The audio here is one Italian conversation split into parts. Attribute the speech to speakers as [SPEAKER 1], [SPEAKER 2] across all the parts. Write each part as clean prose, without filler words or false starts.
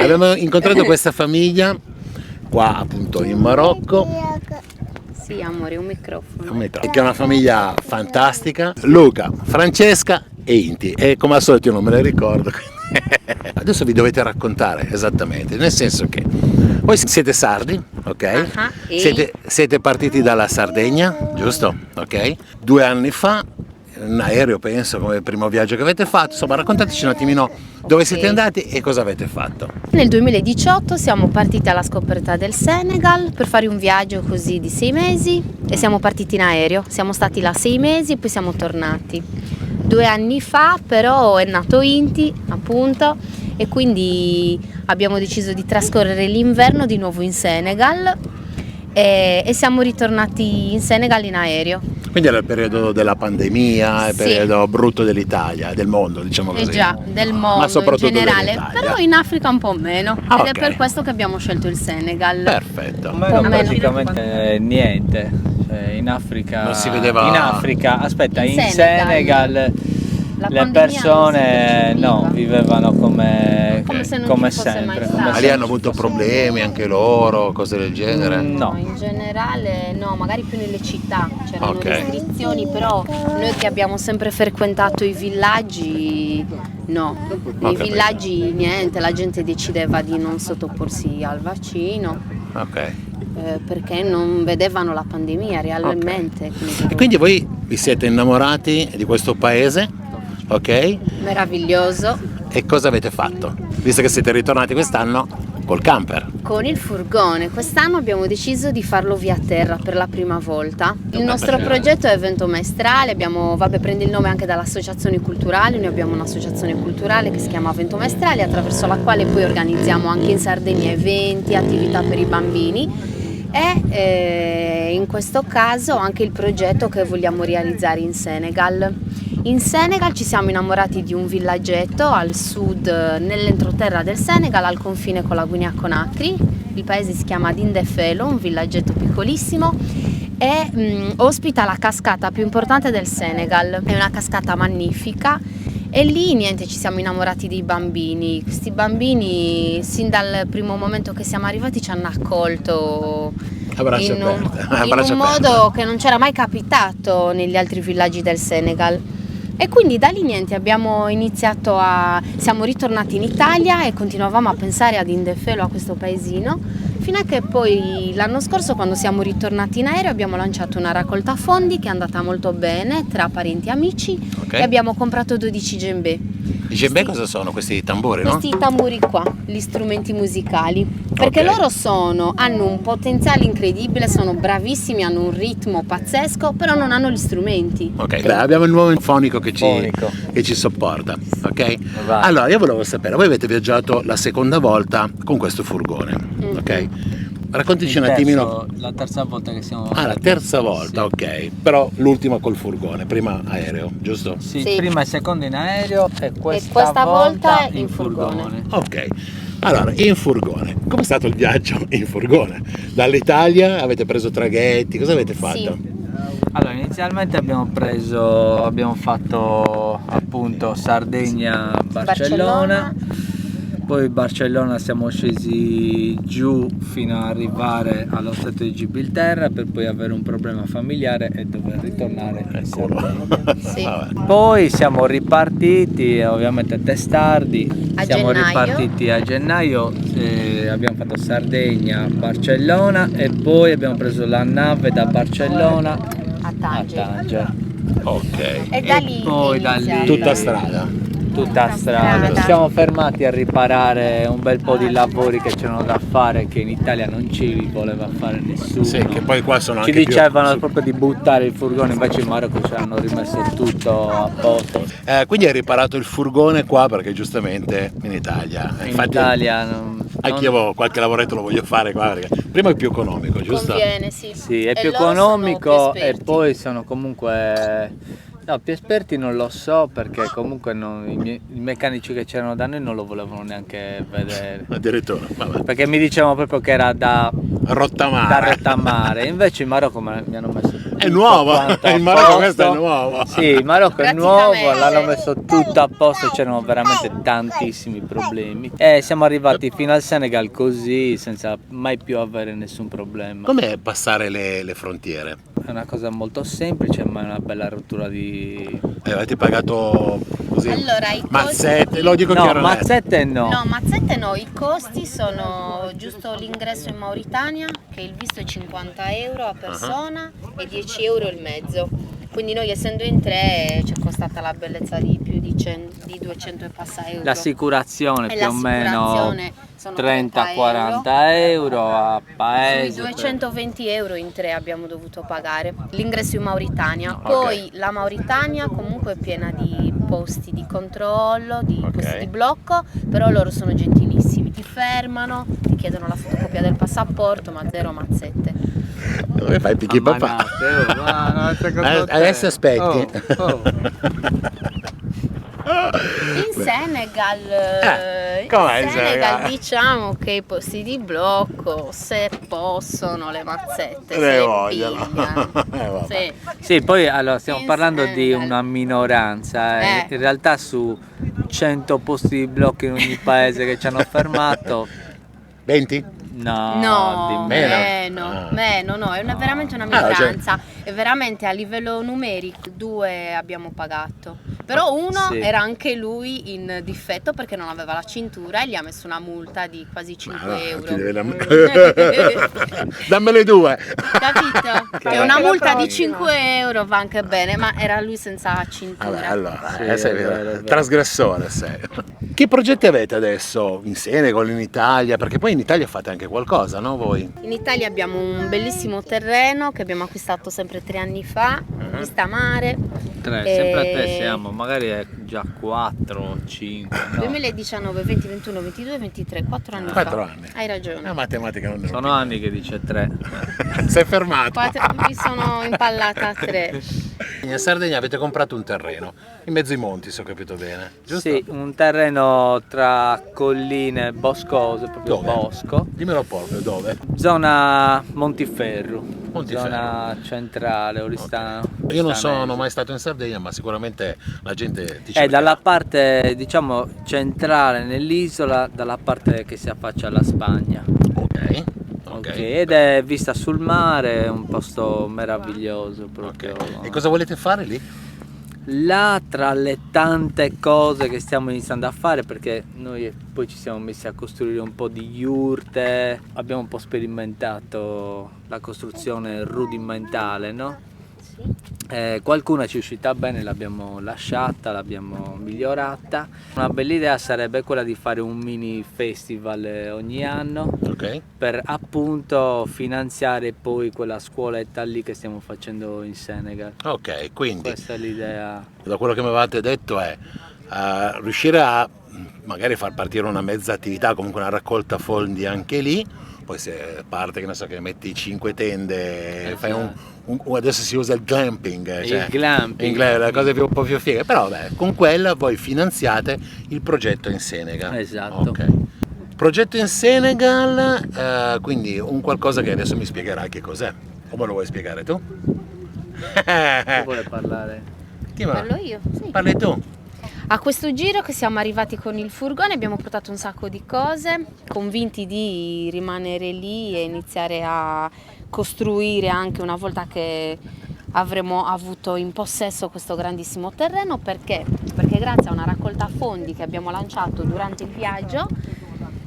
[SPEAKER 1] Abbiamo incontrato questa famiglia qua appunto in Marocco,
[SPEAKER 2] Sì, amore, un microfono.
[SPEAKER 1] che è una famiglia fantastica. Luca, Francesca e Inti, e come al solito io non me le ricordo. Adesso vi dovete raccontare esattamente, nel senso che voi siete sardi, ok? Siete partiti dalla Sardegna, giusto? Ok? 2 anni fa, in aereo penso, come primo viaggio che avete fatto. Insomma, raccontateci un attimino dove siete andati e cosa avete fatto.
[SPEAKER 2] Nel 2018 siamo partiti alla scoperta del Senegal per fare un viaggio così di 6 mesi e siamo partiti in aereo. Siamo stati là 6 mesi e poi siamo tornati. 2 anni fa però è nato Inti, appunto, e quindi abbiamo deciso di trascorrere l'inverno di nuovo in Senegal e siamo ritornati in Senegal in aereo.
[SPEAKER 1] Quindi era il periodo della pandemia, il
[SPEAKER 2] Sì.
[SPEAKER 1] periodo brutto dell'Italia, del mondo, diciamo così.
[SPEAKER 2] Già, del
[SPEAKER 1] Ma
[SPEAKER 2] mondo in
[SPEAKER 1] soprattutto
[SPEAKER 2] generale,
[SPEAKER 1] dell'Italia.
[SPEAKER 2] però in Africa un po' meno, ed
[SPEAKER 1] ok.
[SPEAKER 2] è per questo che abbiamo scelto il Senegal.
[SPEAKER 1] Perfetto.
[SPEAKER 3] Ma
[SPEAKER 2] Almeno.
[SPEAKER 3] praticamente niente. In Africa,
[SPEAKER 1] Non si vedeva-
[SPEAKER 3] in Africa, aspetta,
[SPEAKER 2] In
[SPEAKER 3] in
[SPEAKER 2] Senegal.
[SPEAKER 3] Senegal
[SPEAKER 2] La
[SPEAKER 3] le
[SPEAKER 2] pandemia
[SPEAKER 3] persone
[SPEAKER 2] non si
[SPEAKER 3] vivevano come,
[SPEAKER 2] Come se non
[SPEAKER 3] come
[SPEAKER 2] ci fosse mai
[SPEAKER 3] sempre.
[SPEAKER 2] stato.
[SPEAKER 1] Ma lì hanno avuto problemi anche loro, cose del genere?
[SPEAKER 3] No.
[SPEAKER 2] In generale no, magari più nelle città c'erano
[SPEAKER 1] Ok.
[SPEAKER 2] restrizioni, però noi che abbiamo sempre frequentato i villaggi, no. Nei
[SPEAKER 1] capito.
[SPEAKER 2] villaggi niente, la gente decideva di non sottoporsi al vaccino
[SPEAKER 1] Ok.
[SPEAKER 2] perché non vedevano la pandemia realmente.
[SPEAKER 1] E quindi voi vi siete innamorati di questo paese, ok?
[SPEAKER 2] Meraviglioso.
[SPEAKER 1] E cosa avete fatto? Visto che siete ritornati quest'anno col camper.
[SPEAKER 2] Con il furgone, quest'anno abbiamo deciso di farlo via terra per la prima volta. Il nostro progetto è Vento Maestrale, prende il nome anche dall'associazione culturale, noi abbiamo un'associazione culturale che si chiama Vento Maestrale, attraverso la quale poi organizziamo anche in Sardegna eventi, attività per i bambini e in questo caso anche il progetto che vogliamo realizzare in Senegal. In Senegal ci siamo innamorati di un villaggetto al sud, nell'entroterra del Senegal, al confine con la Guinea Conakry. Il paese si chiama Dindéfelo, un villaggetto piccolissimo e ospita la cascata più importante del Senegal. È una cascata magnifica e lì niente, ci siamo innamorati dei bambini. Questi bambini sin dal primo momento che siamo arrivati ci hanno accolto
[SPEAKER 1] A braccia
[SPEAKER 2] in
[SPEAKER 1] aperte. A
[SPEAKER 2] in
[SPEAKER 1] braccia
[SPEAKER 2] un
[SPEAKER 1] aperte.
[SPEAKER 2] modo che non c'era mai capitato negli altri villaggi del Senegal. E quindi da lì niente, siamo ritornati in Italia e continuavamo a pensare ad Dindéfelo, a questo paesino, fino a che poi l'anno scorso, quando siamo ritornati in aereo, abbiamo lanciato una raccolta fondi che è andata molto bene tra parenti e amici
[SPEAKER 1] Ok.
[SPEAKER 2] e abbiamo comprato 12 djembé.
[SPEAKER 1] I djembé cosa sono? Questi tamburi, no?
[SPEAKER 2] Questi tamburi qua, gli strumenti musicali, perché
[SPEAKER 1] Ok.
[SPEAKER 2] loro hanno un potenziale incredibile, sono bravissimi, hanno un ritmo pazzesco, però non hanno gli strumenti.
[SPEAKER 1] Ok, beh, abbiamo il nuovo fonico che
[SPEAKER 3] Fonico.
[SPEAKER 1] ci sopporta, ok?
[SPEAKER 3] Vai.
[SPEAKER 1] Allora, io volevo sapere, voi avete viaggiato la seconda volta con questo furgone, ok? Raccontaci un attimino.
[SPEAKER 3] La terza volta che siamo.
[SPEAKER 1] Ah, la terza volta,
[SPEAKER 3] Sì.
[SPEAKER 1] ok. Però l'ultima col furgone, prima aereo, giusto?
[SPEAKER 3] Sì,
[SPEAKER 2] Sì.
[SPEAKER 3] prima e seconda in aereo e
[SPEAKER 2] questa volta in furgone.
[SPEAKER 1] Ok. Allora, in furgone, com'è stato il viaggio in furgone? Dall'Italia avete preso traghetti, cosa avete fatto?
[SPEAKER 2] Sì.
[SPEAKER 3] Allora, inizialmente abbiamo fatto appunto Sardegna-Barcellona, poi Barcellona siamo scesi giù fino ad arrivare allo Stato di Gibilterra per poi avere un problema familiare e dover ritornare in Sardegna.
[SPEAKER 2] Sì.
[SPEAKER 1] Vabbè.
[SPEAKER 3] Poi siamo ripartiti, ovviamente testardi,
[SPEAKER 2] A
[SPEAKER 3] siamo
[SPEAKER 2] gennaio.
[SPEAKER 3] ripartiti a gennaio, abbiamo fatto Sardegna, Barcellona e poi abbiamo preso la nave da Barcellona
[SPEAKER 2] A
[SPEAKER 3] a
[SPEAKER 2] Tanger.
[SPEAKER 3] Tanger.
[SPEAKER 1] Ok.
[SPEAKER 2] E da lì
[SPEAKER 3] poi
[SPEAKER 2] è
[SPEAKER 3] da lì-
[SPEAKER 2] iniziata.
[SPEAKER 1] Tutta strada.
[SPEAKER 3] Tutta strada. Ci siamo fermati a riparare un bel po' di lavori che c'erano da fare che in Italia non ci voleva fare nessuno.
[SPEAKER 1] Sì, che poi qua sono
[SPEAKER 3] Ci
[SPEAKER 1] anche
[SPEAKER 3] dicevano
[SPEAKER 1] più...
[SPEAKER 3] proprio di buttare il furgone, invece in Marocco ci hanno rimesso tutto a posto.
[SPEAKER 1] Quindi hai riparato il furgone qua perché giustamente in Italia.
[SPEAKER 3] In
[SPEAKER 1] Infatti,
[SPEAKER 3] Italia
[SPEAKER 1] anche io qualche lavoretto lo voglio fare qua perché prima è più economico, giusto?
[SPEAKER 2] Conviene, sì.
[SPEAKER 3] sì, è
[SPEAKER 2] E
[SPEAKER 3] più
[SPEAKER 2] loro sono
[SPEAKER 3] economico
[SPEAKER 2] più
[SPEAKER 3] e
[SPEAKER 2] esperti.
[SPEAKER 3] poi sono comunque. No, più esperti non lo so perché comunque i meccanici che c'erano da noi non lo volevano neanche vedere.
[SPEAKER 1] Addirittura, vabbè.
[SPEAKER 3] Perché mi dicevano proprio che era da
[SPEAKER 1] Rottamare.
[SPEAKER 3] rottamare, invece in Marocco mi hanno messo tutto.
[SPEAKER 1] È nuovo,
[SPEAKER 3] quanto a
[SPEAKER 1] il Marocco questo è
[SPEAKER 3] posto.
[SPEAKER 1] nuovo.
[SPEAKER 3] Sì, il Marocco è
[SPEAKER 2] Praticamente.
[SPEAKER 3] nuovo, l'hanno messo tutto a posto, c'erano veramente tantissimi problemi e siamo arrivati fino al Senegal così, senza mai più avere nessun problema.
[SPEAKER 1] Com'è passare le frontiere?
[SPEAKER 3] È una cosa molto semplice, ma è una bella rottura di...
[SPEAKER 1] Avete pagato così?
[SPEAKER 2] Allora, i costi-
[SPEAKER 1] mazzette, lo dico
[SPEAKER 3] No,
[SPEAKER 1] chiaro.
[SPEAKER 3] mazzette no.
[SPEAKER 2] No, mazzette no, i costi sono giusto l'ingresso in Mauritania, che il visto è 50 euro a persona e 10 euro il mezzo. Quindi noi essendo in tre ci è costata la bellezza di più di 200 e passa euro.
[SPEAKER 3] L'assicurazione
[SPEAKER 2] E
[SPEAKER 3] più o meno
[SPEAKER 2] l'assicurazione sono
[SPEAKER 3] 30-40 euro a
[SPEAKER 2] Sui
[SPEAKER 3] paese.
[SPEAKER 2] 220 euro in tre abbiamo dovuto pagare l'ingresso in Mauritania. Poi la Mauritania comunque è piena di posti di controllo, di posti di blocco, però loro sono gentilissimi, ti fermano, ti chiedono la fotocopia del passaporto, ma zero mazzette.
[SPEAKER 1] Dove fai picchi papà? Adesso aspetti.
[SPEAKER 2] In Senegal,
[SPEAKER 1] com'è
[SPEAKER 2] in
[SPEAKER 1] in
[SPEAKER 2] Senegal
[SPEAKER 1] Senegal?
[SPEAKER 2] diciamo che i posti di blocco, se possono, le mazzette
[SPEAKER 1] Ne
[SPEAKER 2] se
[SPEAKER 1] vogliono.
[SPEAKER 2] pigliano.
[SPEAKER 1] Vabbè.
[SPEAKER 2] Sì.
[SPEAKER 3] Sì, poi allora stiamo
[SPEAKER 2] In
[SPEAKER 3] parlando di
[SPEAKER 2] Senegal.
[SPEAKER 3] una minoranza, in realtà su 100 posti di blocco in ogni paese che ci hanno fermato,
[SPEAKER 1] 20?
[SPEAKER 3] no,
[SPEAKER 2] No,
[SPEAKER 3] di
[SPEAKER 1] meno.
[SPEAKER 2] meno, no, è veramente una
[SPEAKER 1] Ah, cioè-
[SPEAKER 2] minoranza. E veramente a livello numerico 2 abbiamo pagato. Però uno
[SPEAKER 3] Sì.
[SPEAKER 2] era anche lui in difetto perché non aveva la cintura e gli ha messo una multa di quasi 5 euro.
[SPEAKER 1] Dammele due.
[SPEAKER 2] Capito? Che una multa di 5 euro va anche bene, ma era lui senza cintura.
[SPEAKER 1] Vabbè, allora,
[SPEAKER 3] Sì,
[SPEAKER 1] sei
[SPEAKER 3] è vero.
[SPEAKER 1] trasgressore sei. Che progetti avete adesso in Senegal, in Italia? Perché poi in Italia fate anche qualcosa, no voi?
[SPEAKER 2] In Italia abbiamo un bellissimo terreno che abbiamo acquistato sempre 3 anni fa, vista mare.
[SPEAKER 3] Tre,
[SPEAKER 2] E-
[SPEAKER 3] sempre a te siamo, magari è già 4, 5, no.
[SPEAKER 2] 2019, 20, 21, 22, 23, 4 anni
[SPEAKER 1] 4
[SPEAKER 2] fa.
[SPEAKER 1] anni.
[SPEAKER 2] Hai
[SPEAKER 1] La
[SPEAKER 2] ragione.
[SPEAKER 1] matematica non è
[SPEAKER 3] Sono anni che dice 3.
[SPEAKER 1] Sei fermato.
[SPEAKER 2] Mi sono impallata a 3.
[SPEAKER 1] In Sardegna avete comprato un terreno in mezzo ai monti, se ho capito bene, giusto?
[SPEAKER 3] Sì, un terreno tra colline boscose, proprio
[SPEAKER 1] Dove?
[SPEAKER 3] bosco.
[SPEAKER 1] Dimmelo proprio, dove?
[SPEAKER 3] Zona Montiferru,
[SPEAKER 1] Montiferru.
[SPEAKER 3] zona centrale, Oristano.
[SPEAKER 1] Io non
[SPEAKER 3] Oristanese.
[SPEAKER 1] sono mai stato in Sardegna, ma sicuramente la gente ti
[SPEAKER 3] È
[SPEAKER 1] cercherà.
[SPEAKER 3] dalla parte, diciamo, centrale nell'isola, dalla parte che si affaccia alla Spagna.
[SPEAKER 1] Ok,
[SPEAKER 3] Ok,
[SPEAKER 1] ok.
[SPEAKER 3] ed è vista sul mare, è un posto meraviglioso proprio.
[SPEAKER 1] E cosa volete fare lì?
[SPEAKER 3] Là, tra le tante cose che stiamo iniziando a fare, perché noi poi ci siamo messi a costruire un po' di yurte, abbiamo un po' sperimentato la costruzione rudimentale, no? Qualcuna ci è uscita bene, l'abbiamo lasciata, l'abbiamo migliorata. Una bella idea sarebbe quella di fare un mini festival ogni anno
[SPEAKER 1] Ok.
[SPEAKER 3] per appunto finanziare poi quella scuoletta lì che stiamo facendo in Senegal.
[SPEAKER 1] Ok, quindi
[SPEAKER 3] Questa è l'idea.
[SPEAKER 1] da quello che mi avevate detto è riuscire a magari far partire una mezza attività, comunque una raccolta fondi anche lì, poi se parte che ne so che metti 5 tende, fai adesso si usa il glamping, cioè,
[SPEAKER 3] glamping.
[SPEAKER 1] le cose un po' più fighe, però vabbè, con quella voi finanziate il progetto in Senegal.
[SPEAKER 3] Esatto.
[SPEAKER 1] Ok. Progetto in Senegal, quindi un qualcosa che adesso mi spiegherai che cos'è, o me lo vuoi spiegare tu?
[SPEAKER 3] Chi vuole parlare?
[SPEAKER 1] Chi va?
[SPEAKER 2] Parlo io? Sì.
[SPEAKER 1] Parli tu?
[SPEAKER 2] A questo giro che siamo arrivati con il furgone abbiamo portato un sacco di cose, convinti di rimanere lì e iniziare a costruire anche una volta che avremo avuto in possesso questo grandissimo terreno. Perché grazie a una raccolta fondi che abbiamo lanciato durante il viaggio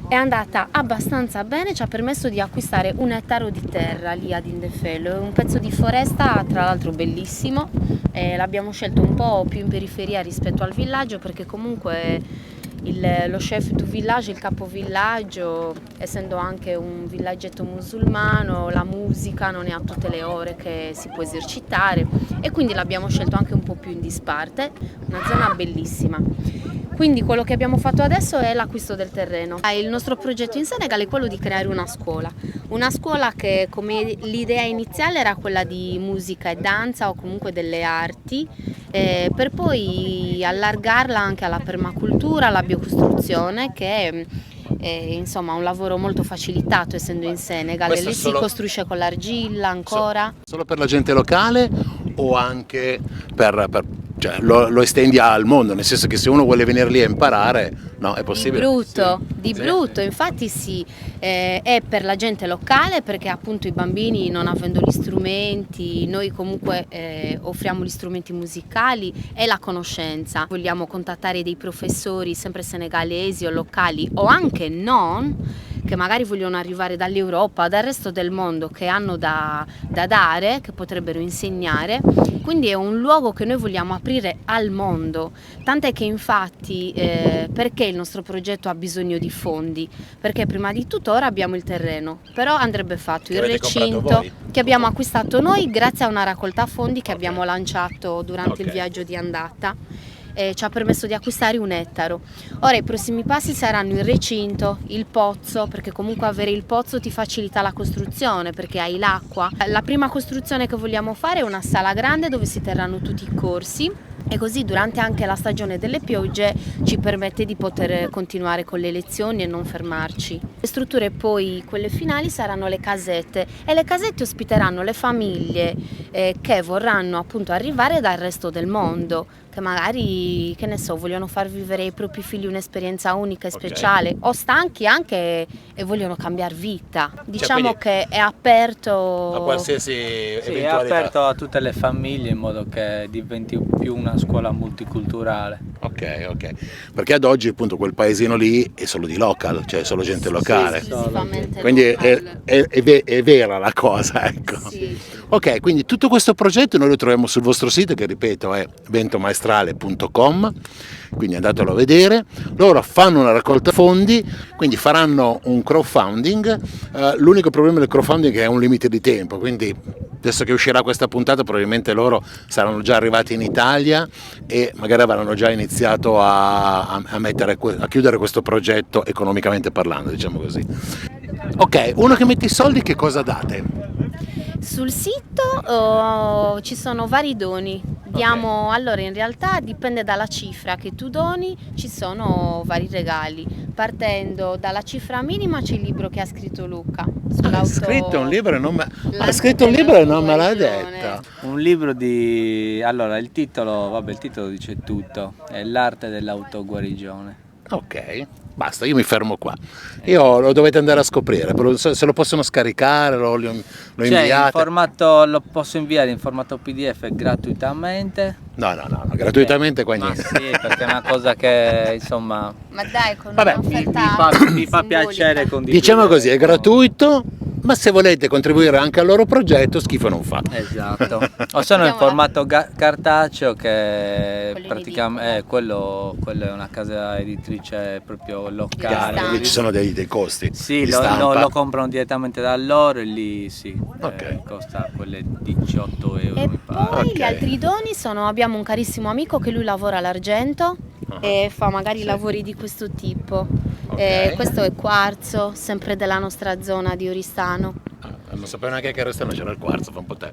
[SPEAKER 2] è andata abbastanza bene, ci ha permesso di acquistare 1 ettaro di terra lì ad Indefelo, un pezzo di foresta tra l'altro bellissimo, l'abbiamo scelto un po' più in periferia rispetto al villaggio perché comunque lo chef du village, il capovillaggio, essendo anche un villaggetto musulmano, la musica non è a tutte le ore che si può esercitare e quindi l'abbiamo scelto anche un po' più in disparte, una zona bellissima. Quindi quello che abbiamo fatto adesso è l'acquisto del terreno. Il nostro progetto in Senegal è quello di creare una scuola che come l'idea iniziale era quella di musica e danza o comunque delle arti, per poi allargarla anche alla permacultura, alla biocostruzione che insomma un lavoro molto facilitato essendo in Senegal.
[SPEAKER 1] Questo
[SPEAKER 2] Lì
[SPEAKER 1] è solo-
[SPEAKER 2] si costruisce con l'argilla ancora.
[SPEAKER 1] Solo per la gente locale o anche cioè, lo estendi al mondo, nel senso che se uno vuole venire lì a imparare, no, è possibile?
[SPEAKER 2] Di brutto, infatti sì, è per la gente locale perché appunto i bambini non avendo gli strumenti, noi comunque offriamo gli strumenti musicali e la conoscenza. Vogliamo contattare dei professori sempre senegalesi o locali o anche non, che magari vogliono arrivare dall'Europa, dal resto del mondo, che hanno da dare, che potrebbero insegnare. Quindi è un luogo che noi vogliamo aprire al mondo, tant'è che infatti perché il nostro progetto ha bisogno di fondi? Perché prima di tutto ora abbiamo il terreno, però andrebbe fatto il
[SPEAKER 1] avete comprato
[SPEAKER 2] recinto
[SPEAKER 1] voi?
[SPEAKER 2] che abbiamo acquistato noi grazie a una raccolta fondi che abbiamo lanciato durante il
[SPEAKER 1] Ok.
[SPEAKER 2] viaggio di andata. Ci ha permesso di acquistare 1 ettaro. Ora i prossimi passi saranno il recinto, il pozzo, perché comunque avere il pozzo ti facilita la costruzione perché hai l'acqua. La prima costruzione che vogliamo fare è una sala grande dove si terranno tutti i corsi e così durante anche la stagione delle piogge ci permette di poter continuare con le lezioni e non fermarci. Le strutture poi, quelle finali, saranno le casette e le casette ospiteranno le famiglie che vorranno appunto arrivare dal resto del mondo, che magari, che ne so, vogliono far vivere ai propri figli un'esperienza unica e speciale o stanchi anche e vogliono cambiare vita. Diciamo
[SPEAKER 1] quindi-
[SPEAKER 2] che è aperto
[SPEAKER 1] A qualsiasi
[SPEAKER 3] Sì, è
[SPEAKER 1] eventualità.
[SPEAKER 3] aperto a tutte le famiglie in modo che diventi più una scuola multiculturale.
[SPEAKER 1] Ok, perché ad oggi appunto quel paesino lì è solo di local, cioè solo gente locale.
[SPEAKER 2] esclusivamente
[SPEAKER 1] Quindi
[SPEAKER 2] local.
[SPEAKER 1] è vera la cosa, ecco.
[SPEAKER 2] Sì.
[SPEAKER 1] Ok, quindi tutto questo progetto noi lo troviamo sul vostro sito che ripeto è ventomaestrale.com, quindi andatelo a vedere. Loro fanno una raccolta fondi, quindi faranno un crowdfunding. L'unico problema del crowdfunding è che è un limite di tempo, quindi adesso che uscirà questa puntata probabilmente loro saranno già arrivati in Italia e magari avranno già iniziato a chiudere questo progetto economicamente parlando, diciamo così. Ok, uno che mette i soldi, che cosa date?
[SPEAKER 2] Sul sito ci sono vari doni. Diamo, allora in realtà dipende dalla cifra che tu doni, ci sono vari regali. Partendo dalla cifra minima c'è il libro che ha scritto Luca.
[SPEAKER 1] Ha scritto un libro e non me, ha
[SPEAKER 2] L'arte
[SPEAKER 1] scritto un libro e non me l'ha
[SPEAKER 2] dell'autoguarigione.
[SPEAKER 1] detta.
[SPEAKER 3] Un libro di... Allora, il titolo dice tutto, è l'arte dell'autoguarigione.
[SPEAKER 1] Ok, basta, io mi fermo qua. Io lo dovete andare a scoprire, però se lo possono scaricare, lo
[SPEAKER 3] Cioè,
[SPEAKER 1] inviate.
[SPEAKER 3] lo posso inviare in formato PDF gratuitamente.
[SPEAKER 1] No, gratuitamente qua
[SPEAKER 3] Ma
[SPEAKER 1] niente.
[SPEAKER 3] sì, perché è una cosa che insomma
[SPEAKER 2] Ma dai, con
[SPEAKER 1] Vabbè,
[SPEAKER 2] un'offerta
[SPEAKER 3] mi fa
[SPEAKER 2] simbolica.
[SPEAKER 3] piacere condividere.
[SPEAKER 1] Diciamo così, è gratuito, ma se volete contribuire anche al loro progetto, schifo non fa.
[SPEAKER 3] Esatto. O sono in
[SPEAKER 2] Abbiamo
[SPEAKER 3] formato cartaceo che
[SPEAKER 2] Quello in
[SPEAKER 3] praticamente
[SPEAKER 2] edicola.
[SPEAKER 3] quello è una casa editrice proprio
[SPEAKER 2] Di
[SPEAKER 3] locale.
[SPEAKER 2] stampa.
[SPEAKER 1] Lì ci sono dei costi
[SPEAKER 3] Sì,
[SPEAKER 1] di
[SPEAKER 3] lo
[SPEAKER 1] stampa.
[SPEAKER 3] comprano direttamente da loro e lì sì,
[SPEAKER 1] Ok.
[SPEAKER 3] costa quelle 18 euro
[SPEAKER 2] E
[SPEAKER 3] mi pare.
[SPEAKER 2] poi
[SPEAKER 1] Ok.
[SPEAKER 2] gli altri doni sono, abbiamo un carissimo amico che lui lavora all'argento e fa magari lavori di questo tipo.
[SPEAKER 1] Ok.
[SPEAKER 2] Questo è quarzo, sempre della nostra zona di Oristano.
[SPEAKER 1] Non sapevo neanche che a Restano c'era il quarzo, fa un po' te.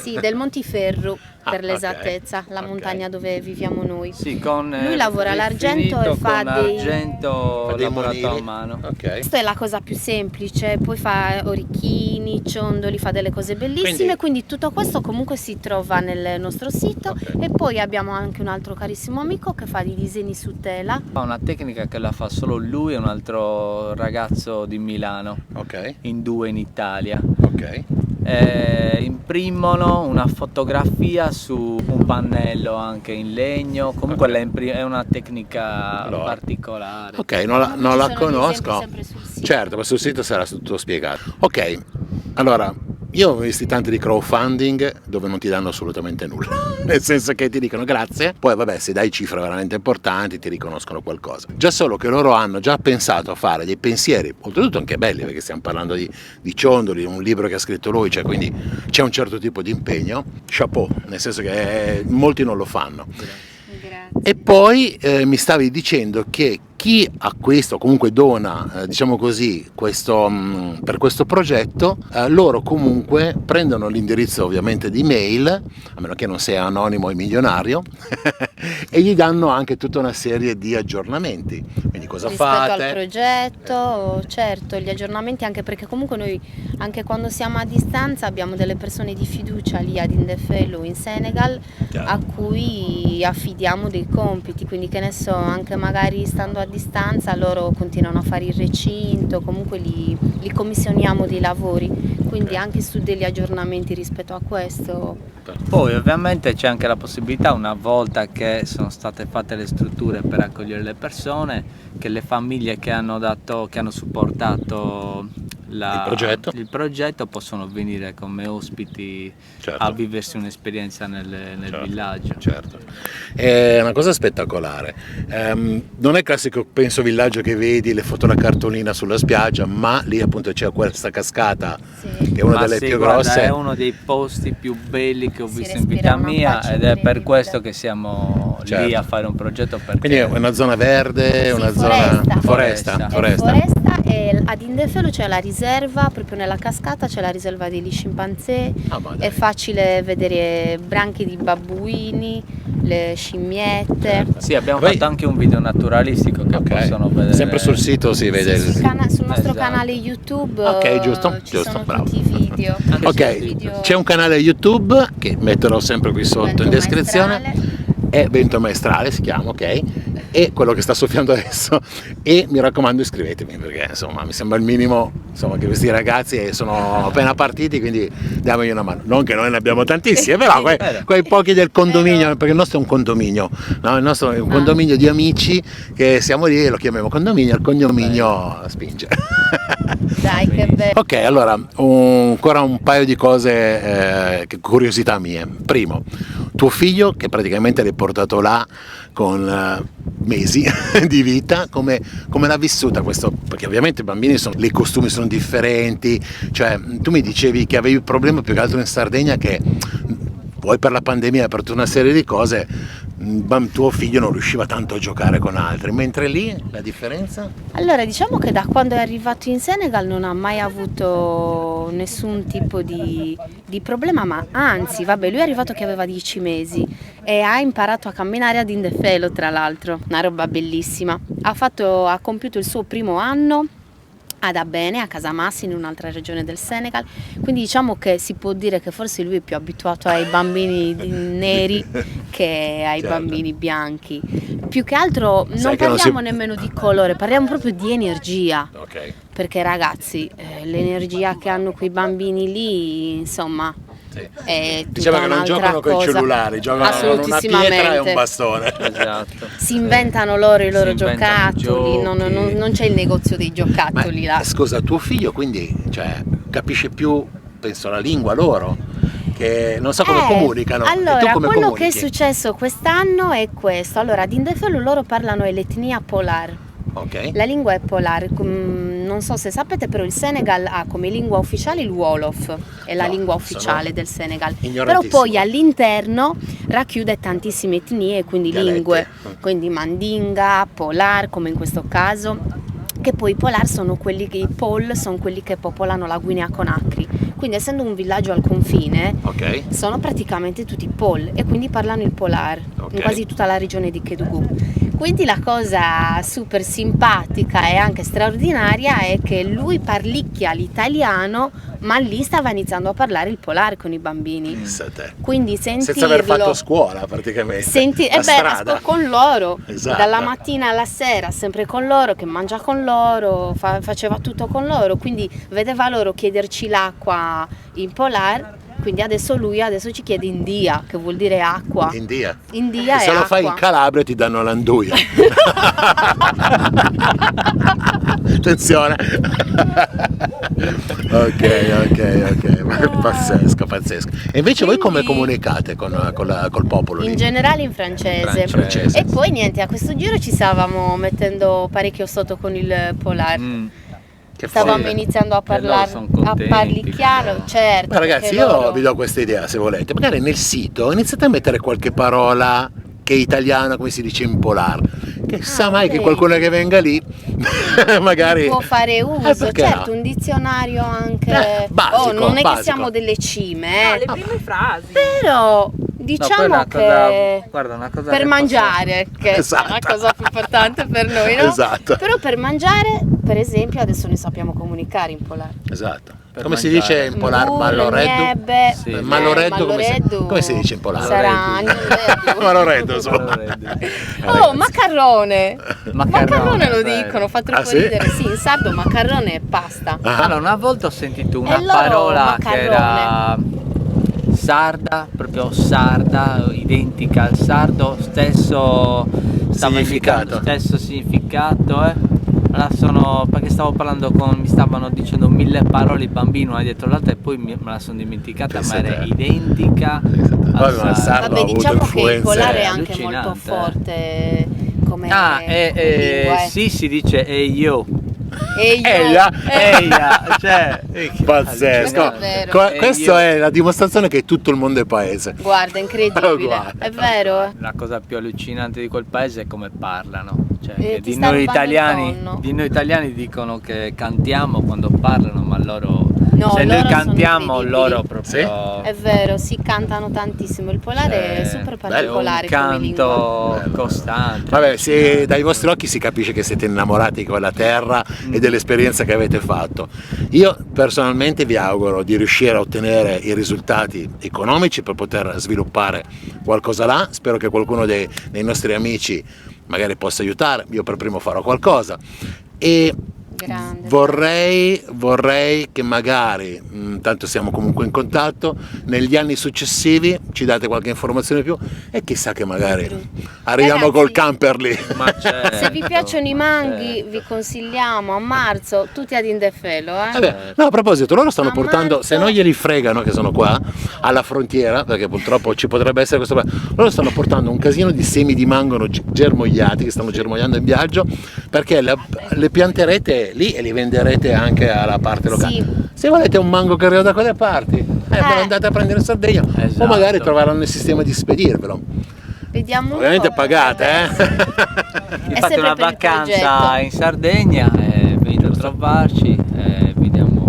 [SPEAKER 2] Sì, del Montiferru per
[SPEAKER 1] Ah,
[SPEAKER 2] l'esattezza,
[SPEAKER 1] ok,
[SPEAKER 2] la
[SPEAKER 1] ok.
[SPEAKER 2] montagna dove viviamo noi.
[SPEAKER 3] Sì, con
[SPEAKER 2] Lui lavora all'argento e
[SPEAKER 3] rifinito
[SPEAKER 2] fa
[SPEAKER 3] con
[SPEAKER 2] dei-
[SPEAKER 3] argento
[SPEAKER 1] Fa dei
[SPEAKER 3] lavorato
[SPEAKER 1] monili.
[SPEAKER 3] a mano.
[SPEAKER 1] Ok.
[SPEAKER 2] Questa è la cosa più semplice, poi fa orecchini, ciondoli, fa delle cose bellissime, quindi tutto questo comunque si trova nel nostro sito.
[SPEAKER 1] Ok.
[SPEAKER 2] E poi abbiamo anche un altro carissimo amico che fa dei disegni su tela.
[SPEAKER 3] Fa una tecnica che la fa solo lui e un altro ragazzo di Milano,
[SPEAKER 1] Ok,
[SPEAKER 3] in 2 in Italia.
[SPEAKER 1] ok.
[SPEAKER 3] Imprimono una fotografia su un pannello anche in legno, comunque è una tecnica
[SPEAKER 1] Allora.
[SPEAKER 3] particolare.
[SPEAKER 1] Ok, non la
[SPEAKER 2] Ci sono gli esempi
[SPEAKER 1] conosco.
[SPEAKER 2] sempre sul sito.
[SPEAKER 1] Certo, ma sul sito sarà tutto spiegato. Ok, allora, io ho visti tanti di crowdfunding dove non ti danno assolutamente nulla, nel senso che ti dicono grazie, poi vabbè, se dai cifre veramente importanti ti riconoscono qualcosa. Già solo che loro hanno già pensato a fare dei pensieri, oltretutto anche belli, perché stiamo parlando di ciondoli, un libro che ha scritto lui, cioè quindi c'è un certo tipo di impegno, chapeau, nel senso che molti non lo fanno.
[SPEAKER 2] Grazie.
[SPEAKER 1] E poi mi stavi dicendo che chi acquista o comunque dona, diciamo così, per questo progetto, loro comunque prendono l'indirizzo ovviamente di mail, a meno che non sia anonimo e milionario, e gli danno anche tutta una serie di aggiornamenti, quindi cosa
[SPEAKER 2] Rispetto
[SPEAKER 1] fate.
[SPEAKER 2] al progetto, certo, gli aggiornamenti, anche perché comunque noi, anche quando siamo a distanza, abbiamo delle persone di fiducia lì ad Indefelo in Senegal
[SPEAKER 1] Chiaro.
[SPEAKER 2] a cui affidiamo dei compiti, quindi che ne so, anche magari stando a distanza loro continuano a fare il recinto, comunque li commissioniamo dei lavori, quindi anche su degli aggiornamenti rispetto a questo.
[SPEAKER 3] Poi ovviamente c'è anche la possibilità, una volta che sono state fatte le strutture per accogliere le persone, che le famiglie che hanno supportato il progetto possono venire come ospiti,
[SPEAKER 1] Certo.
[SPEAKER 3] a viversi un'esperienza nel
[SPEAKER 1] Certo,
[SPEAKER 3] villaggio.
[SPEAKER 1] certo. È una cosa spettacolare. Non è il classico, penso, villaggio che vedi le foto da cartolina sulla spiaggia, ma lì appunto c'è questa cascata
[SPEAKER 2] Sì.
[SPEAKER 1] che è una
[SPEAKER 3] Ma
[SPEAKER 1] delle
[SPEAKER 3] sì,
[SPEAKER 1] più
[SPEAKER 3] guarda,
[SPEAKER 1] grosse.
[SPEAKER 3] è uno dei posti più belli che ho
[SPEAKER 2] Si
[SPEAKER 3] visto in
[SPEAKER 2] respira
[SPEAKER 3] vita
[SPEAKER 2] una
[SPEAKER 3] mia,
[SPEAKER 2] pace
[SPEAKER 3] ed è per
[SPEAKER 2] incredibile.
[SPEAKER 3] questo che siamo lì
[SPEAKER 1] Certo.
[SPEAKER 3] a fare un progetto, perché
[SPEAKER 1] Quindi è una zona verde,
[SPEAKER 2] Sì,
[SPEAKER 1] una
[SPEAKER 2] foresta.
[SPEAKER 1] zona
[SPEAKER 3] Foresta.
[SPEAKER 2] Foresta, e ad Indefelo c'è la riserva, proprio nella cascata c'è la riserva degli scimpanzé,
[SPEAKER 1] Ah, ma dai.
[SPEAKER 2] è facile vedere branchi di babbuini, le scimmiette.
[SPEAKER 1] Certo.
[SPEAKER 3] Sì, abbiamo
[SPEAKER 1] Poi-
[SPEAKER 3] fatto anche un video naturalistico che
[SPEAKER 1] Ok.
[SPEAKER 3] possono vedere.
[SPEAKER 1] Sempre sul sito si vede.
[SPEAKER 2] Sul nostro
[SPEAKER 3] Esatto.
[SPEAKER 2] canale YouTube
[SPEAKER 1] Ok, giusto,
[SPEAKER 2] ci
[SPEAKER 1] giusto,
[SPEAKER 2] sono
[SPEAKER 1] bravo.
[SPEAKER 2] tutti i video.
[SPEAKER 3] Anche
[SPEAKER 2] C'è il
[SPEAKER 1] Ok,
[SPEAKER 2] video
[SPEAKER 1] c'è un canale YouTube che metterò sempre qui sotto
[SPEAKER 2] Vento
[SPEAKER 1] in descrizione.
[SPEAKER 2] Maestrale.
[SPEAKER 1] È Vento Maestrale si chiama, ok? E quello che sta soffiando adesso. E mi raccomando, iscrivetevi, perché insomma mi sembra il minimo, insomma, che questi ragazzi sono appena partiti, quindi diamogli una mano. Non che noi ne abbiamo tantissimi, però quei pochi del condominio, perché il nostro è un condominio, no? Il nostro è un condominio di amici che siamo lì e lo chiamiamo condominio, il condominio spinge.
[SPEAKER 2] Dai, che bello.
[SPEAKER 1] Ok, allora ancora un paio di cose, curiosità mie. Primo, tuo figlio che praticamente l'hai portato là con mesi di vita, come l'ha vissuta questo? Perché ovviamente i bambini i costumi sono differenti, cioè tu mi dicevi che avevi il problema più che altro in Sardegna che poi per la pandemia e per tutta una serie di cose tuo figlio non riusciva tanto a giocare con altri, mentre lì la differenza?
[SPEAKER 2] Allora, diciamo che da quando è arrivato in Senegal non ha mai avuto nessun tipo di problema, ma anzi, vabbè, lui è arrivato che aveva 10 mesi e ha imparato a camminare ad Indefelo, tra l'altro, una roba bellissima. Ha compiuto il suo primo anno ad Abene, a Casamassa, in un'altra regione del Senegal, quindi diciamo che si può dire che forse lui è più abituato ai bambini neri che ai
[SPEAKER 1] Certo.
[SPEAKER 2] bambini bianchi. Più che altro
[SPEAKER 1] Sai
[SPEAKER 2] non
[SPEAKER 1] che non
[SPEAKER 2] parliamo
[SPEAKER 1] si-
[SPEAKER 2] nemmeno di colore, parliamo proprio di energia,
[SPEAKER 1] Ok.
[SPEAKER 2] perché ragazzi, l'energia che hanno quei bambini lì, insomma,
[SPEAKER 1] Sì.
[SPEAKER 2] è tutta
[SPEAKER 1] Diciamo che non
[SPEAKER 2] un'altra
[SPEAKER 1] giocano con i
[SPEAKER 2] cosa.
[SPEAKER 1] cellulari, giocano con una pietra e un
[SPEAKER 2] Assolutissimamente.
[SPEAKER 1] bastone.
[SPEAKER 3] Esatto.
[SPEAKER 2] Si inventano loro i loro
[SPEAKER 3] Si inventano
[SPEAKER 2] giocattoli,
[SPEAKER 3] giochi.
[SPEAKER 2] non c'è il negozio dei giocattoli là.
[SPEAKER 1] Scusa, tuo figlio quindi capisce più, penso, la lingua loro? Che non so come comunicano. E tu
[SPEAKER 2] Allora,
[SPEAKER 1] come
[SPEAKER 2] quello
[SPEAKER 1] comunichi?
[SPEAKER 2] che è successo quest'anno è questo. Allora, ad Indefelo loro parlano l'etnia polar.
[SPEAKER 1] Ok.
[SPEAKER 2] La lingua è polar. Non so se sapete, però il Senegal ha come lingua ufficiale il Wolof, è la
[SPEAKER 1] No,
[SPEAKER 2] lingua
[SPEAKER 1] sono
[SPEAKER 2] ufficiale del Senegal. Però
[SPEAKER 1] ignorantissimo.
[SPEAKER 2] poi all'interno racchiude tantissime etnie, quindi
[SPEAKER 1] Dialetti.
[SPEAKER 2] lingue, quindi mandinga, polar, come in questo caso. Che poi i polar sono quelli che i Pol sono quelli che popolano la Guinea Conakry. Quindi essendo un villaggio al confine,
[SPEAKER 1] Ok.
[SPEAKER 2] sono praticamente tutti Pol e quindi parlano il polar
[SPEAKER 1] Ok.
[SPEAKER 2] in quasi tutta la regione di Kédougou. Quindi la cosa super simpatica e anche straordinaria è che lui parlicchia l'italiano, ma lì stava iniziando a parlare il polar con i bambini.
[SPEAKER 1] Pensa a te.
[SPEAKER 2] Quindi sentirlo,
[SPEAKER 1] Senza aver fatto scuola praticamente. La strada.
[SPEAKER 2] con loro,
[SPEAKER 1] Esatto.
[SPEAKER 2] dalla mattina alla sera, sempre con loro, che mangia con loro, faceva tutto con loro, quindi vedeva loro chiederci l'acqua in polar, quindi adesso ci chiede India, che vuol dire acqua.
[SPEAKER 1] India.
[SPEAKER 2] India
[SPEAKER 1] E
[SPEAKER 2] è
[SPEAKER 1] se lo
[SPEAKER 2] acqua.
[SPEAKER 1] fai in Calabria ti danno l'anduia. Attenzione. ok. Pazzesco. E invece voi come
[SPEAKER 2] Quindi-
[SPEAKER 1] comunicate col popolo lì?
[SPEAKER 2] In generale in francese.
[SPEAKER 1] Francese.
[SPEAKER 2] E poi niente, a questo giro ci stavamo mettendo parecchio sotto con il polar.
[SPEAKER 1] Che
[SPEAKER 2] Stavamo
[SPEAKER 1] folle.
[SPEAKER 2] iniziando a
[SPEAKER 3] Che loro
[SPEAKER 2] parlare,
[SPEAKER 3] son
[SPEAKER 2] a
[SPEAKER 3] contenti,
[SPEAKER 2] parlicchiare,
[SPEAKER 3] che-
[SPEAKER 2] certo.
[SPEAKER 1] Ma ragazzi,
[SPEAKER 2] perché
[SPEAKER 1] io
[SPEAKER 2] loro-
[SPEAKER 1] vi do questa idea, se volete. Magari nel sito iniziate a mettere qualche parola che è italiana, come si dice in polar. Che sa mai che
[SPEAKER 2] ok.
[SPEAKER 1] qualcuno che venga lì magari
[SPEAKER 2] può fare uso,
[SPEAKER 1] perché
[SPEAKER 2] certo,
[SPEAKER 1] no?
[SPEAKER 2] un dizionario anche.
[SPEAKER 1] Basico,
[SPEAKER 2] non è
[SPEAKER 1] basico.
[SPEAKER 2] che siamo delle cime,
[SPEAKER 4] Le prime frasi.
[SPEAKER 2] però Diciamo che
[SPEAKER 3] guarda, una cosa
[SPEAKER 2] per
[SPEAKER 3] che
[SPEAKER 2] mangiare, che
[SPEAKER 1] Esatto.
[SPEAKER 2] è la cosa più importante per noi, no?
[SPEAKER 1] Esatto.
[SPEAKER 2] Però per mangiare, per esempio, adesso ne sappiamo comunicare in polare.
[SPEAKER 1] Esatto.
[SPEAKER 3] Per
[SPEAKER 1] Come si
[SPEAKER 3] mangiare.
[SPEAKER 1] dice in polare?
[SPEAKER 2] Mul,
[SPEAKER 1] Maloreddu?
[SPEAKER 2] niebbe,
[SPEAKER 3] Sì.
[SPEAKER 1] Maloreddu, come si dice in polare?
[SPEAKER 2] Sarà
[SPEAKER 1] Maloreddu, insomma.
[SPEAKER 2] Oh, macarrone! Macarrone lo
[SPEAKER 3] vero.
[SPEAKER 2] dicono, fa troppo
[SPEAKER 1] Ah, sì?
[SPEAKER 2] ridere. Sì, in sardo macarone è pasta.
[SPEAKER 1] Ah.
[SPEAKER 3] Allora, una volta ho sentito una
[SPEAKER 2] E loro
[SPEAKER 3] parola che
[SPEAKER 2] macarrone.
[SPEAKER 3] era sarda, proprio sarda, identica al sardo, stesso
[SPEAKER 1] Significato.
[SPEAKER 3] stesso significato. Allora perché stavo parlando mi stavano dicendo 1000 parole i bambini una dietro l'altra e poi me la sono dimenticata,
[SPEAKER 1] Pensa
[SPEAKER 3] ma era
[SPEAKER 1] te.
[SPEAKER 3] identica
[SPEAKER 1] Vabbè, ma il
[SPEAKER 3] al sardo.
[SPEAKER 1] sardo
[SPEAKER 2] Vabbè,
[SPEAKER 1] ha avuto
[SPEAKER 2] diciamo che il
[SPEAKER 1] influenze
[SPEAKER 2] polare è anche
[SPEAKER 3] allucinante.
[SPEAKER 2] molto forte come
[SPEAKER 3] Ah,
[SPEAKER 2] come lingua, eh.
[SPEAKER 3] sì, si dice io.
[SPEAKER 2] E io,
[SPEAKER 1] Eia.
[SPEAKER 3] Cioè,
[SPEAKER 1] Pazzesco.
[SPEAKER 2] È vero.
[SPEAKER 1] Questo è la dimostrazione che tutto il mondo è paese.
[SPEAKER 2] Guarda, incredibile,
[SPEAKER 1] Guarda.
[SPEAKER 2] è vero.
[SPEAKER 3] La cosa più allucinante di quel paese è come parlano. Cioè, che
[SPEAKER 2] Ti sta rubando il tonno.
[SPEAKER 3] di noi italiani dicono che cantiamo quando parlano, ma loro
[SPEAKER 2] No,
[SPEAKER 3] se noi
[SPEAKER 2] loro sono
[SPEAKER 3] cantiamo
[SPEAKER 2] incredibili.
[SPEAKER 3] loro proprio
[SPEAKER 2] È vero, si cantano tantissimo. Il polare è super particolare
[SPEAKER 3] è un
[SPEAKER 2] come lingua.
[SPEAKER 3] canto costante.
[SPEAKER 1] Vabbè, dai vostri occhi si capisce che siete innamorati di quella terra e dell'esperienza che avete fatto. Io personalmente vi auguro di riuscire a ottenere i risultati economici per poter sviluppare qualcosa là. Spero che qualcuno dei nostri amici magari possa aiutare, io per primo farò qualcosa. E
[SPEAKER 2] Grande.
[SPEAKER 1] vorrei che magari, tanto siamo comunque in contatto, negli anni successivi ci date qualche informazione in più e chissà che magari arriviamo
[SPEAKER 2] Ragazzi,
[SPEAKER 1] col camper lì.
[SPEAKER 3] Ma certo,
[SPEAKER 2] Se vi piacciono i manghi,
[SPEAKER 3] certo.
[SPEAKER 2] vi consigliamo a marzo tutti ad Indefelo,
[SPEAKER 1] Vabbè, no, a proposito, loro stanno
[SPEAKER 2] A
[SPEAKER 1] portando,
[SPEAKER 2] marzo-
[SPEAKER 1] se non glieli fregano che sono qua alla frontiera, perché purtroppo ci potrebbe essere questo problema, loro stanno portando un casino di semi di mango germogliati che stanno germogliando in viaggio, perché le pianterete lì e li venderete anche alla parte locale.
[SPEAKER 2] Sì.
[SPEAKER 1] Se volete un mango che arriva da quelle parti, ve lo andate a prendere in Sardegna o
[SPEAKER 3] Esatto.
[SPEAKER 1] magari troveranno il sistema di spedirvelo.
[SPEAKER 2] Vediamo un
[SPEAKER 1] Ovviamente
[SPEAKER 2] po'.
[SPEAKER 1] pagate,
[SPEAKER 3] Vi
[SPEAKER 2] È
[SPEAKER 3] fate
[SPEAKER 2] sempre
[SPEAKER 3] una
[SPEAKER 2] per il
[SPEAKER 3] vacanza
[SPEAKER 2] progetto.
[SPEAKER 3] in Sardegna e venite a trovarci e vediamo.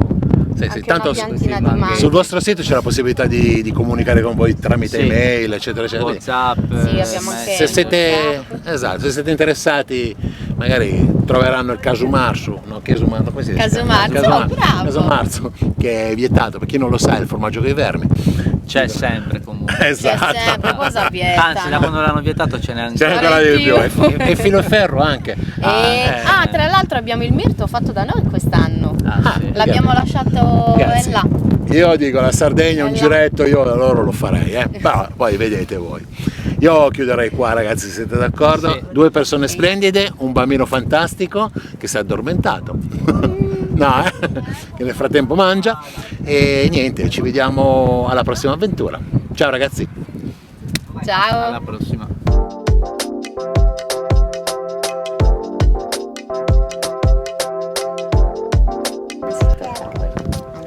[SPEAKER 1] Sì,
[SPEAKER 2] Anche
[SPEAKER 1] tanto
[SPEAKER 2] una piantina
[SPEAKER 3] sì,
[SPEAKER 2] di
[SPEAKER 3] ma-
[SPEAKER 2] mango.
[SPEAKER 1] sul vostro sito c'è la possibilità di comunicare con voi tramite
[SPEAKER 3] Sì.
[SPEAKER 1] email, eccetera, eccetera.
[SPEAKER 3] WhatsApp.
[SPEAKER 2] Sì, abbiamo anche-
[SPEAKER 1] Se siete, esatto, se siete interessati, magari troveranno il casumarzu, no? Come si dice?
[SPEAKER 2] Casumarzu, bravo.
[SPEAKER 1] Casumarzu, che è vietato, per chi non lo sa, è il formaggio con i vermi.
[SPEAKER 3] C'è sempre comunque.
[SPEAKER 2] C'è
[SPEAKER 1] Esatto.
[SPEAKER 2] sempre, cosa vieta?
[SPEAKER 3] Anzi, da quando l'hanno vietato ce n'è
[SPEAKER 1] C'è
[SPEAKER 3] ancora.
[SPEAKER 1] ancora di più.
[SPEAKER 2] più.
[SPEAKER 1] E filo e ferro anche.
[SPEAKER 2] Tra l'altro abbiamo il mirto fatto da noi quest'anno.
[SPEAKER 3] Sì.
[SPEAKER 2] L'abbiamo lasciato
[SPEAKER 1] Ragazzi,
[SPEAKER 2] là.
[SPEAKER 1] io dico la Sardegna un
[SPEAKER 2] Là.
[SPEAKER 1] giretto, io da loro lo farei, ma poi vedete voi. Io chiuderei qua, ragazzi, se siete d'accordo.
[SPEAKER 3] Sì.
[SPEAKER 1] 2 persone splendide, un bambino fantastico che si è addormentato. No, che nel frattempo mangia. E niente, ci vediamo alla prossima avventura. Ciao ragazzi.
[SPEAKER 2] Ciao.
[SPEAKER 3] Alla prossima.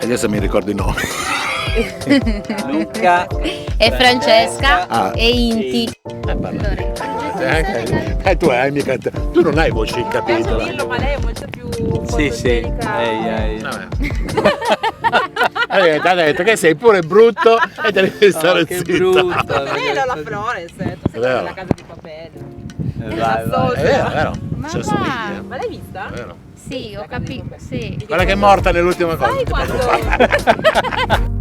[SPEAKER 1] Adesso mi ricordo i nomi.
[SPEAKER 3] Luca
[SPEAKER 2] E Francesca
[SPEAKER 1] Ah.
[SPEAKER 2] e Inti.
[SPEAKER 1] Tu hai mica. Tu non hai voce in capitolo.
[SPEAKER 4] Dillo, ma lei è molto più
[SPEAKER 3] Sì, sì.
[SPEAKER 4] fotogenica.
[SPEAKER 3] Ehi.
[SPEAKER 1] Ha detto che sei pure brutto e te ne devi stare
[SPEAKER 3] che
[SPEAKER 1] zitta.
[SPEAKER 3] brutto.
[SPEAKER 4] Lei è la Flores, tu sei
[SPEAKER 1] vero.
[SPEAKER 4] nella casa di papel.
[SPEAKER 3] Vai, vai.
[SPEAKER 1] È vero, è vero.
[SPEAKER 2] Ma
[SPEAKER 1] Ci
[SPEAKER 2] va.
[SPEAKER 1] assomiglia.
[SPEAKER 4] Ma l'hai vista?
[SPEAKER 1] È vero.
[SPEAKER 2] Sì, ho capito, sì.
[SPEAKER 1] Quella che è morta nell'ultima cosa.
[SPEAKER 4] Sai quando...